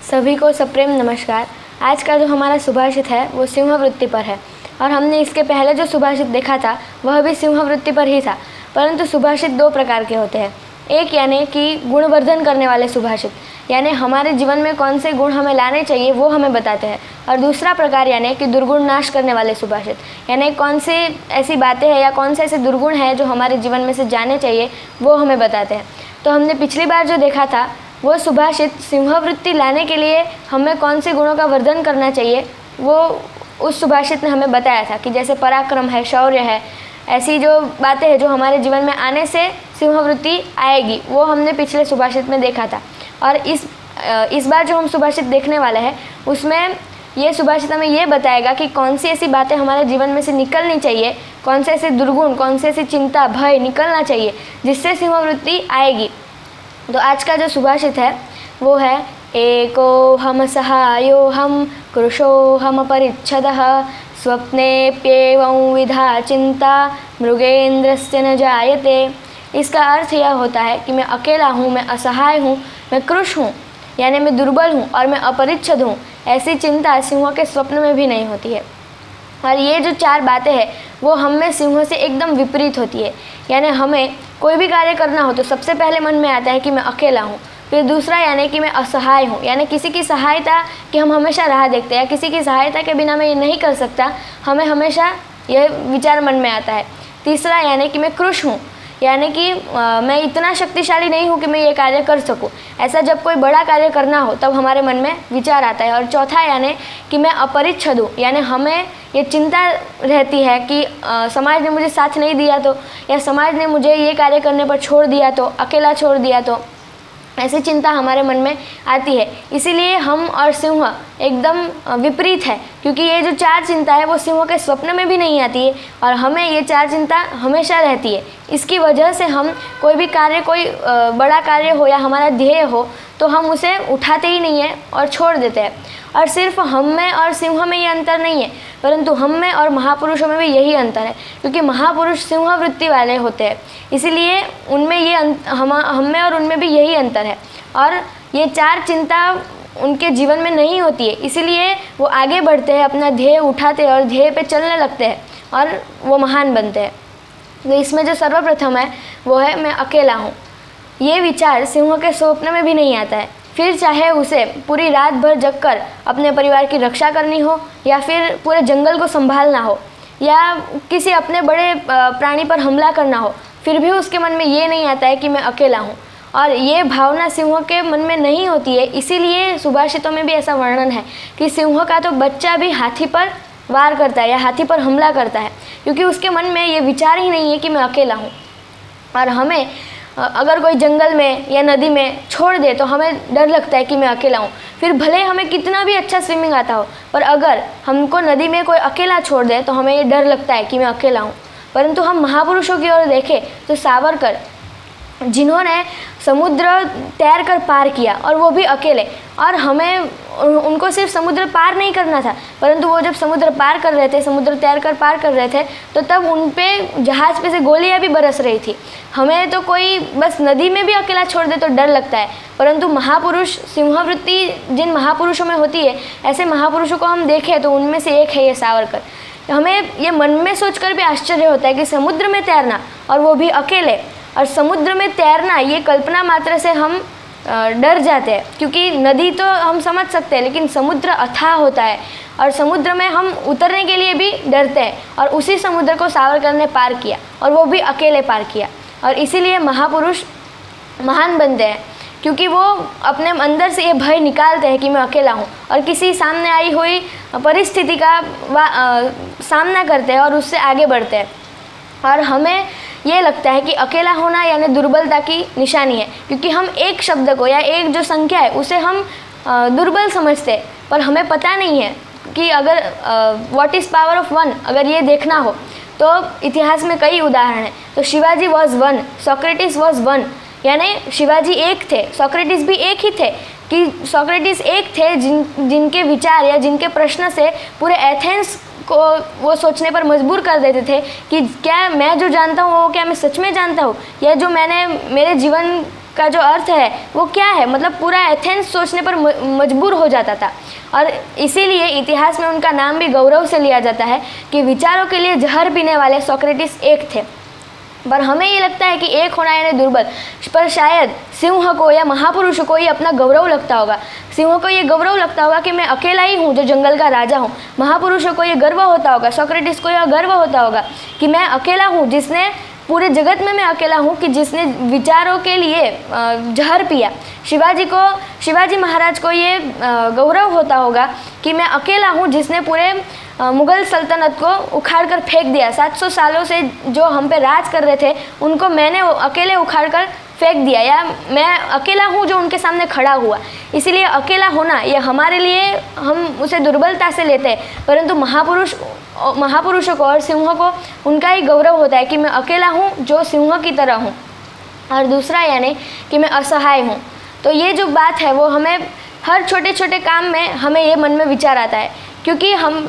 सभी को सप्रेम नमस्कार। आज का जो हमारा सुभाषित है वो सिंहवृत्ति पर है और हमने इसके पहले जो सुभाषित देखा था वह भी सिंहवृत्ति पर ही था। परंतु सुभाषित दो प्रकार के होते हैं। एक यानी कि गुणवर्धन करने वाले सुभाषित, यानी हमारे जीवन में कौन से गुण हमें लाने चाहिए वो हमें बताते हैं। और दूसरा प्रकार यानी कि दुर्गुण नाश करने वाले सुभाषित, यानी कौन से ऐसी बातें हैं या कौन से ऐसे दुर्गुण हैं जो हमारे जीवन में से जाने चाहिए वो हमें बताते हैं। तो हमने पिछली बार जो देखा था वो सुभाषित सिंहवृत्ति लाने के लिए हमें कौन से गुणों का वर्धन करना चाहिए वो उस सुभाषित ने हमें बताया था कि जैसे पराक्रम है, शौर्य है, ऐसी जो बातें हैं जो हमारे जीवन में आने से सिंहवृत्ति आएगी वो हमने पिछले सुभाषित में देखा था। और इस बार जो हम सुभाषित देखने वाले हैं उसमें ये सुभाषित हमें ये बताएगा कि कौन सी ऐसी बातें हमारे जीवन में से निकलनी चाहिए, कौन से ऐसे दुर्गुण, कौन से ऐसी चिंता, भय निकलना चाहिए जिससे सिंहवृत्ति आएगी। तो आज का जो सुभाषित है वो है एको हम सहायो हम कृशो हम परिच्छदः स्वप्नेप्येवं विधा चिंता मृगेन्द्रस्य न जायते। इसका अर्थ यह होता है कि मैं अकेला हूँ, मैं असहाय हूँ, मैं कृश हूँ यानी मैं दुर्बल हूँ और मैं अपरिच्छद हूँ। ऐसी चिंता सिंहों के स्वप्न में भी नहीं होती है। और ये जो चार बातें हैं वो हम में सिंहों से एकदम विपरीत होती है। यानी हमें कोई भी कार्य करना हो तो सबसे पहले मन में आता है कि मैं अकेला हूँ। फिर दूसरा यानी कि मैं असहाय हूँ, यानी किसी की सहायता की हम हमेशा राह देखते हैं, किसी की सहायता के बिना मैं ये नहीं कर सकता, हमें हमेशा यह विचार मन में आता है। तीसरा यानी कि मैं कृश हूँ, यानी कि मैं इतना शक्तिशाली नहीं हूँ कि मैं ये कार्य कर सकूँ। ऐसा जब कोई बड़ा कार्य करना हो तब हमारे मन में विचार आता है। और चौथा यानी कि मैं अपरिच्छद हूँ, यानी हमें ये चिंता रहती है कि समाज ने मुझे साथ नहीं दिया तो, या समाज ने मुझे ये कार्य करने पर छोड़ दिया तो, अकेला छोड़ दिया तो, ऐसी चिंता हमारे मन में आती है। इसीलिए हम और सिंह एकदम विपरीत है, क्योंकि ये जो चार चिंता है वो सिंहों के स्वप्न में भी नहीं आती है और हमें ये चार चिंता हमेशा रहती है। इसकी वजह से हम कोई भी कार्य, कोई बड़ा कार्य हो या हमारा ध्येय हो तो हम उसे उठाते ही नहीं है और छोड़ देते हैं। और सिर्फ हम में और सिंह में ये अंतर नहीं है, परंतु हम में और महापुरुषों में भी यही अंतर है, क्योंकि महापुरुष सिंहवृत्ति वाले होते हैं। इसीलिए उनमें ये हम में और उनमें भी यही अंतर है। और ये चार चिंता उनके जीवन में नहीं होती है, इसीलिए वो आगे बढ़ते हैं, अपना ध्येय उठाते हैं और ध्येय पे चलने लगते हैं और वो महान बनते हैं। तो इसमें जो सर्वप्रथम है वो है मैं अकेला हूँ। ये विचार सिंहों के स्वप्न में भी नहीं आता है। फिर चाहे उसे पूरी रात भर जगकर अपने परिवार की रक्षा करनी हो, या फिर पूरे जंगल को संभालना हो, या किसी अपने बड़े प्राणी पर हमला करना हो, फिर भी उसके मन में ये नहीं आता है कि मैं अकेला हूँ। और ये भावना सिंहों के मन में नहीं होती है। इसीलिए सुभाषितों में भी ऐसा वर्णन है कि सिंहों का तो बच्चा भी हाथी पर वार करता है या हाथी पर हमला करता है, क्योंकि उसके मन में ये विचार ही नहीं है कि मैं अकेला हूँ। और हमें अगर कोई जंगल में या नदी में छोड़ दे तो हमें डर लगता है कि मैं अकेला हूँ। फिर भले हमें कितना भी अच्छा स्विमिंग आता हो, पर अगर हमको नदी में कोई अकेला छोड़ दे तो हमें ये डर लगता है कि मैं अकेला हूँ। परंतु हम महापुरुषों की ओर देखें तो सावरकर, जिन्होंने समुद्र तैर कर पार किया और वो भी अकेले, और हमें उनको सिर्फ समुद्र पार नहीं करना था, परंतु वो जब समुद्र पार कर रहे थे, समुद्र तैर कर पार कर रहे थे, तो तब उन पे जहाज़ पे से गोलियां भी बरस रही थी। हमें तो कोई बस नदी में भी अकेला छोड़ दे तो डर लगता है, परंतु महापुरुष, सिंहवृत्ति जिन महापुरुषों में होती है, ऐसे महापुरुषों को हम देखें तो उनमें से एक है ये सावरकर। हमें ये मन में सोचकर भी आश्चर्य होता है कि समुद्र में तैरना और वो भी अकेले, और समुद्र में तैरना ये कल्पना मात्र से हम डर जाते हैं, क्योंकि नदी तो हम समझ सकते हैं लेकिन समुद्र अथाह होता है और समुद्र में हम उतरने के लिए भी डरते हैं। और उसी समुद्र को सावरकर ने पार किया और वो भी अकेले पार किया। और इसीलिए महापुरुष महान बनते हैं, क्योंकि वो अपने अंदर से ये भय निकालते हैं कि मैं अकेला हूँ और किसी सामने आई हुई परिस्थिति का सामना करते हैं और उससे आगे बढ़ते हैं। और हमें ये लगता है कि अकेला होना यानी दुर्बलता की निशानी है, क्योंकि हम एक शब्द को या एक जो संख्या है उसे हम दुर्बल समझते हैं, पर हमें पता नहीं है कि अगर what is power of one, अगर ये देखना हो तो इतिहास में कई उदाहरण हैं। तो Shivaji was one, Socrates was one, यानी शिवाजी एक थे, सोक्रेटिस भी एक ही थे। कि सोक्रेटिस एक थे जिनके विचार या जिनके प्रश्न से पूरे एथेंस को वो सोचने पर मजबूर कर देते थे कि क्या मैं जो जानता हूँ वो क्या मैं सच में जानता हूँ, या जो मैंने मेरे जीवन का जो अर्थ है वो क्या है, मतलब पूरा एथेंस सोचने पर मजबूर हो जाता था। और इसीलिए इतिहास में उनका नाम भी गौरव से लिया जाता है कि विचारों के लिए जहर पीने वाले सोक्रेटिस एक थे। पर हमें ये लगता है कि एक होना यानी दुर्बल, पर शायद सिंह को या महापुरुष को ये अपना गौरव लगता होगा। सिंह को ये गौरव लगता होगा कि मैं अकेला ही हूँ जो जंगल का राजा हूँ। महापुरुषों को ये गर्व होता होगा, सोक्रेटिस को यह गर्व होता होगा कि मैं अकेला हूँ, जिसने पूरे जगत में मैं अकेला हूँ कि जिसने विचारों के लिए जहर पिया। शिवाजी महाराज को ये गौरव होता होगा कि मैं अकेला हूँ जिसने पूरे मुग़ल सल्तनत को उखाड़ कर फेंक दिया। 700 सालों से जो हम पे राज कर रहे थे उनको मैंने अकेले उखाड़ कर फेंक दिया, या मैं अकेला हूँ जो उनके सामने खड़ा हुआ। इसीलिए अकेला होना ये हमारे लिए, हम उसे दुर्बलता से लेते हैं, परंतु महापुरुषों को और सिंहों को उनका ही गौरव होता है कि मैं अकेला हूँ जो सिंह की तरह हूँ। और दूसरा यानी कि मैं असहाय हूँ। तो ये जो बात है वो हमें हर छोटे छोटे काम में हमें ये मन में विचार आता है, क्योंकि हम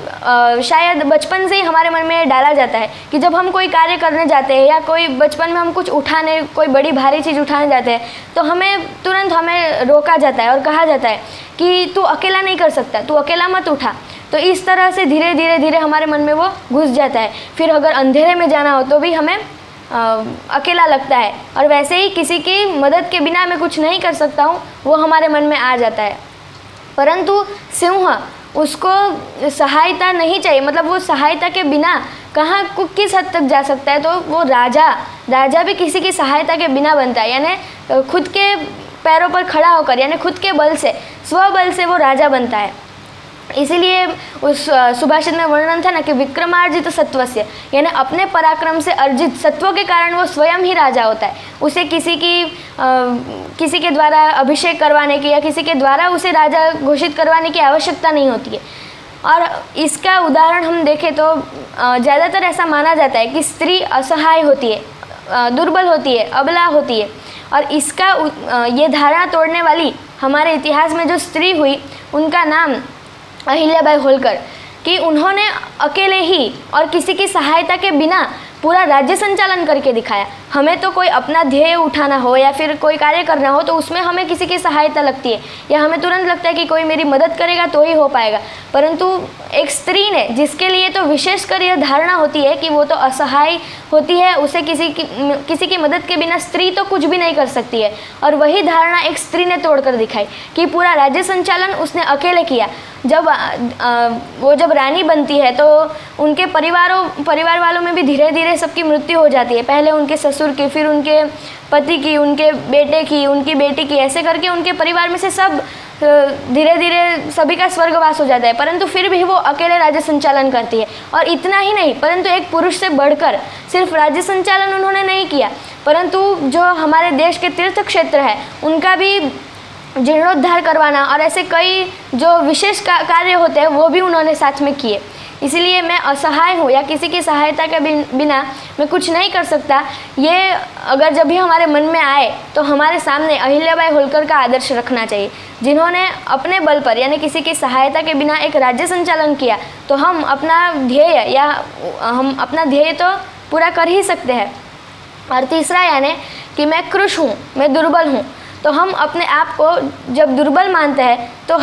शायद बचपन से ही हमारे मन में डाला जाता है कि जब हम कोई कार्य करने जाते हैं या कोई बचपन में हम कुछ उठाने, कोई बड़ी भारी चीज़ उठाने जाते हैं तो तुरंत हमें रोका जाता है और कहा जाता है कि तू अकेला नहीं कर सकता, तू अकेला मत उठा। तो इस तरह से धीरे धीरे हमारे मन में वो घुस जाता है। फिर अगर अंधेरे में जाना हो तो भी हमें अकेला लगता है, और वैसे ही किसी की मदद के बिना मैं कुछ नहीं कर सकता हूँ वो हमारे मन में आ जाता है। परंतु सिंह, उसको सहायता नहीं चाहिए, मतलब वो सहायता के बिना कहाँ किस हद तक जा सकता है। तो वो राजा भी किसी की सहायता के बिना बनता है, यानी खुद के पैरों पर खड़ा होकर, यानी खुद के बल से, स्वबल से वो राजा बनता है। इसीलिए उस सुभाषित में वर्णन था ना कि विक्रमार्जित सत्वस्य, यानी अपने पराक्रम से अर्जित सत्व के कारण वो स्वयं ही राजा होता है। उसे किसी के द्वारा अभिषेक करवाने की या किसी के द्वारा उसे राजा घोषित करवाने की आवश्यकता नहीं होती है। और इसका उदाहरण हम देखें तो ज़्यादातर ऐसा माना जाता है कि स्त्री असहाय होती है, दुर्बल होती है, अबला होती है। और इसका ये धारणा तोड़ने वाली हमारे इतिहास में जो स्त्री हुई उनका नाम अहिल्याबाई होलकर, कि उन्होंने अकेले ही और किसी की सहायता के बिना पूरा राज्य संचालन करके दिखाया। हमें तो कोई अपना ध्येय उठाना हो या फिर कोई कार्य करना हो तो उसमें हमें किसी की सहायता लगती है, या हमें तुरंत लगता है कि कोई मेरी मदद करेगा तो ही हो पाएगा। परंतु एक स्त्री ने, जिसके लिए तो विशेषकर यह धारणा होती है कि वो तो असहाय होती है, उसे किसी की मदद के बिना स्त्री तो कुछ भी नहीं कर सकती है, और वही धारणा एक स्त्री ने तोड़कर दिखाई कि पूरा राज्य संचालन उसने अकेले किया। जब रानी बनती है तो उनके परिवार वालों में भी धीरे धीरे सबकी मृत्यु हो जाती है। पहले उनके ससुर की, फिर उनके पति की, उनके बेटे की, उनकी बेटी की, ऐसे करके उनके परिवार में से सब धीरे धीरे सभी का स्वर्गवास हो जाता है। परंतु फिर भी वो अकेले राज्य संचालन करती है। और इतना ही नहीं, परंतु एक पुरुष से बढ़कर सिर्फ राज्य संचालन उन्होंने नहीं किया, परंतु जो हमारे देश के तीर्थ क्षेत्र है उनका भी जीर्णोद्धार करवाना और ऐसे कई जो विशेष कार्य होते हैं वो भी उन्होंने साथ में किए। इसलिए मैं असहाय हूँ या किसी की सहायता के बिना मैं कुछ नहीं कर सकता, ये अगर जब भी हमारे मन में आए तो हमारे सामने अहिल्याबाई होलकर का आदर्श रखना चाहिए, जिन्होंने अपने बल पर यानी किसी की सहायता के बिना एक राज्य संचालन किया। तो हम अपना ध्येय तो पूरा कर ही सकते हैं। और तीसरा यानी कि मैं कृश हूँ, मैं दुर्बल हूँ। तो हम अपने आप को जब दुर्बल मानते हैं तो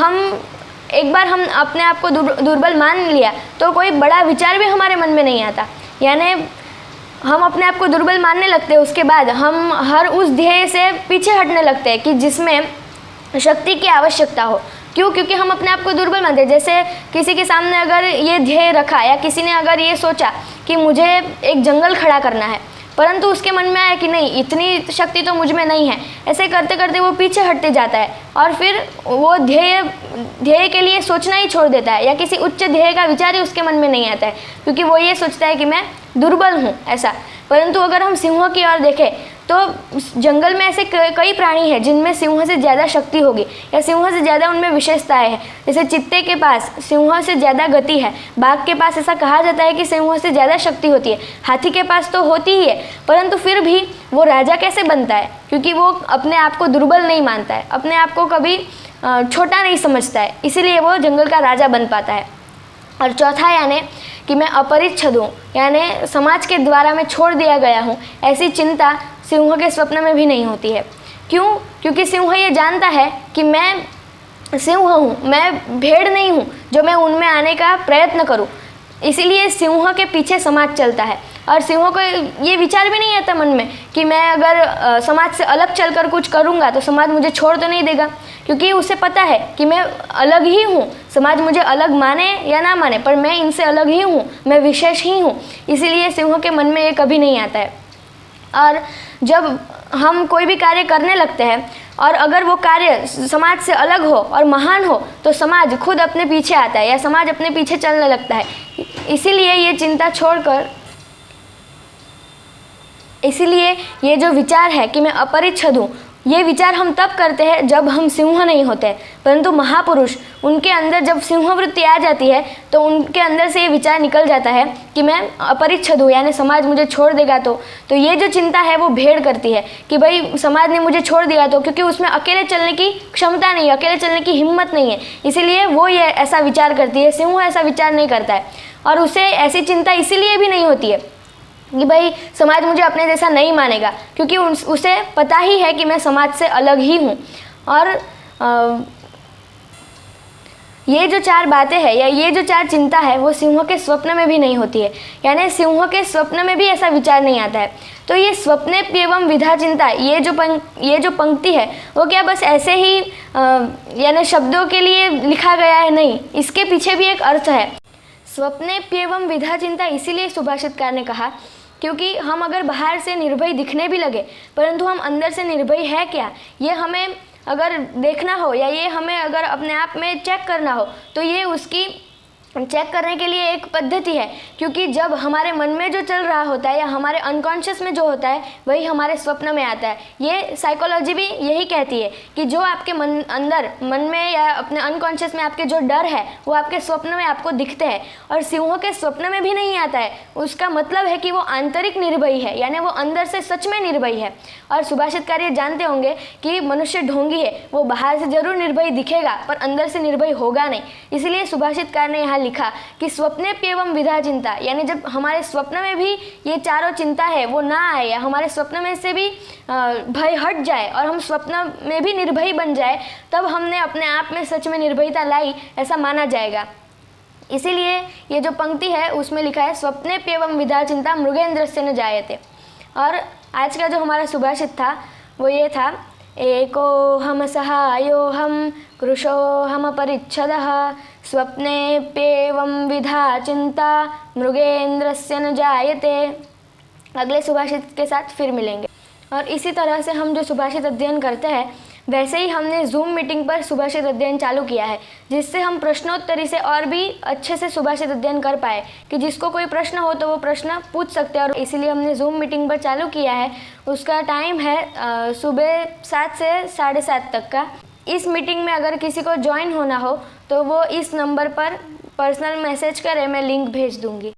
एक बार हम अपने आप को दुर्बल मान लिया तो कोई बड़ा विचार भी हमारे मन में नहीं आता, यानी हम अपने आप को दुर्बल मानने लगते हैं। उसके बाद हम हर उस ध्येय से पीछे हटने लगते हैं कि जिसमें शक्ति की आवश्यकता हो। क्यों? क्योंकि हम अपने आप को दुर्बल मानते हैं। जैसे किसी के सामने अगर ये ध्येय रखा या किसी ने अगर ये सोचा कि मुझे एक जंगल खड़ा करना है, परंतु उसके मन में आया कि नहीं, इतनी शक्ति तो मुझ में नहीं है, ऐसे करते करते वो पीछे हटते जाता है और फिर वो ध्येय के लिए सोचना ही छोड़ देता है, या किसी उच्च ध्येय का विचार ही उसके मन में नहीं आता है, क्योंकि वो ये सोचता है कि मैं दुर्बल हूँ ऐसा। परंतु अगर हम सिंहों की ओर देखें तो जंगल में ऐसे कई प्राणी हैं जिनमें सिंहों से ज़्यादा शक्ति होगी या सिंहों से ज़्यादा उनमें विशेषताएं हैं। जैसे चित्ते के पास सिंहों से ज़्यादा गति है, बाघ के पास ऐसा कहा जाता है कि सिंहों से ज़्यादा शक्ति होती है, हाथी के पास तो होती ही है, परंतु फिर भी वो राजा कैसे बनता है? क्योंकि वो अपने आप को दुर्बल नहीं मानता है, अपने आप को कभी छोटा नहीं समझता है, इसीलिए वो जंगल का राजा बन पाता है। और चौथा यानी कि मैं अपरिच्छद हूँ, यानी समाज के द्वारा मैं छोड़ दिया गया हूँ, ऐसी चिंता सिंहों के स्वप्न में भी नहीं होती है। क्यों? क्योंकि सिंह ये जानता है कि मैं सिंह हूँ, मैं भेड़ नहीं हूँ जो मैं उनमें आने का प्रयत्न करूँ। इसीलिए सिंह के पीछे समाज चलता है और सिंहों को ये विचार भी नहीं आता मन में कि मैं अगर समाज से अलग चलकर कुछ करूँगा तो समाज मुझे छोड़ तो नहीं देगा, क्योंकि उसे पता है कि मैं अलग ही हूँ। समाज मुझे अलग माने या ना माने, पर मैं इनसे अलग ही हूँ, मैं विशेष ही हूँ। इसीलिए सिंहों के मन में ये कभी नहीं आता है। और जब हम कोई भी कार्य करने लगते हैं और अगर वो कार्य समाज से अलग हो और महान हो तो समाज खुद अपने पीछे आता है या समाज अपने पीछे चलने लगता है। इसीलिए ये चिंता छोड़कर, इसीलिए ये जो विचार है कि मैं अपरिच्छद हूँ, ये विचार हम तब करते हैं जब हम सिंह नहीं होते। परंतु महापुरुष, उनके अंदर जब सिंह वृत्ति आ जाती है तो उनके अंदर से ये विचार निकल जाता है कि मैं अपरिच्छद हूँ, यानी समाज मुझे छोड़ देगा तो ये जो चिंता है वो भेड़ करती है कि भाई समाज ने मुझे छोड़ दिया तो, क्योंकि उसमें अकेले चलने की क्षमता नहीं है, अकेले चलने की हिम्मत नहीं है, इसीलिए वो ये ऐसा विचार करती है। सिंह ऐसा विचार नहीं करता है और उसे ऐसी चिंता इसीलिए भी नहीं होती है कि भाई समाज मुझे अपने जैसा नहीं मानेगा, क्योंकि उसे पता ही है कि मैं समाज से अलग ही हूँ। और ये जो चार बातें हैं या ये जो चार चिंता है वो सिंहों के स्वप्न में भी नहीं होती है, यानी सिंहों के स्वप्न में भी ऐसा विचार नहीं आता है। तो ये स्वप्ने एवं विधा चिंता, ये जो पंक्ति है वो क्या बस ऐसे ही यानी शब्दों के लिए लिखा गया है? नहीं, इसके पीछे भी एक अर्थ है। स्वप्ने एवं विधा चिंता इसीलिए सुभाषितकार ने कहा क्योंकि हम अगर बाहर से निर्भय दिखने भी लगे परंतु हम अंदर से निर्भय है क्या, ये हमें अगर देखना हो या ये हमें अगर अपने आप में चेक करना हो तो ये उसकी चेक करने के लिए एक पद्धति है। क्योंकि जब हमारे मन में जो चल रहा होता है या हमारे अनकॉन्शियस में जो होता है वही हमारे स्वप्न में आता है। ये साइकोलॉजी भी यही कहती है कि जो आपके मन में या अपने अनकॉन्शियस में आपके जो डर है वो आपके स्वप्न में आपको दिखते हैं। और सिंहों के स्वप्न में भी नहीं आता है, उसका मतलब है कि वो आंतरिक निर्भयी है, यानी वो अंदर से सच में निर्भयी है। और सुभाषितकार ये जानते होंगे कि मनुष्य ढोंगी है, वो बाहर से जरूर निर्भय दिखेगा पर अंदर से निर्भय होगा नहीं। इसीलिए सुभाषितकार ने यहाँ लिखा कि स्वप्ने एवं विधा चिंता, यानी जब हमारे स्वप्न में भी ये चारों चिंता है वो ना आए या हमारे स्वप्न में से भी भय हट जाए और हम स्वप्न में भी निर्भय बन जाए, तब हमने अपने आप में सच में निर्भयता लाई, ऐसा माना जाएगा। इसीलिए ये जो पंक्ति है उसमें लिखा है स्वप्ने एवं विधा चिंता मृगेन्द्रस्य न जायते। और आज का जो हमारा सुभाषित था वो ये था, एको हम सहायो हम कृशो हम परिच्छदः स्वप्नेप्येवं विधा चिंता मृगेन्द्रस्य न जायते। अगले सुभाषित के साथ फिर मिलेंगे। और इसी तरह से हम जो सुभाषित अध्ययन करते हैं वैसे ही हमने जूम मीटिंग पर सुभाषित अध्ययन चालू किया है, जिससे हम प्रश्नोत्तरी से और भी अच्छे से सुभाषित अध्ययन कर पाए कि जिसको कोई प्रश्न हो तो वो प्रश्न पूछ सकते हैं। और इसीलिए हमने जूम मीटिंग पर चालू किया है। उसका टाइम है सुबह 7 से 7:30 तक का। इस मीटिंग में अगर किसी को ज्वाइन होना हो तो वो इस नंबर पर पर्सनल मैसेज करे, मैं लिंक भेज दूँगी।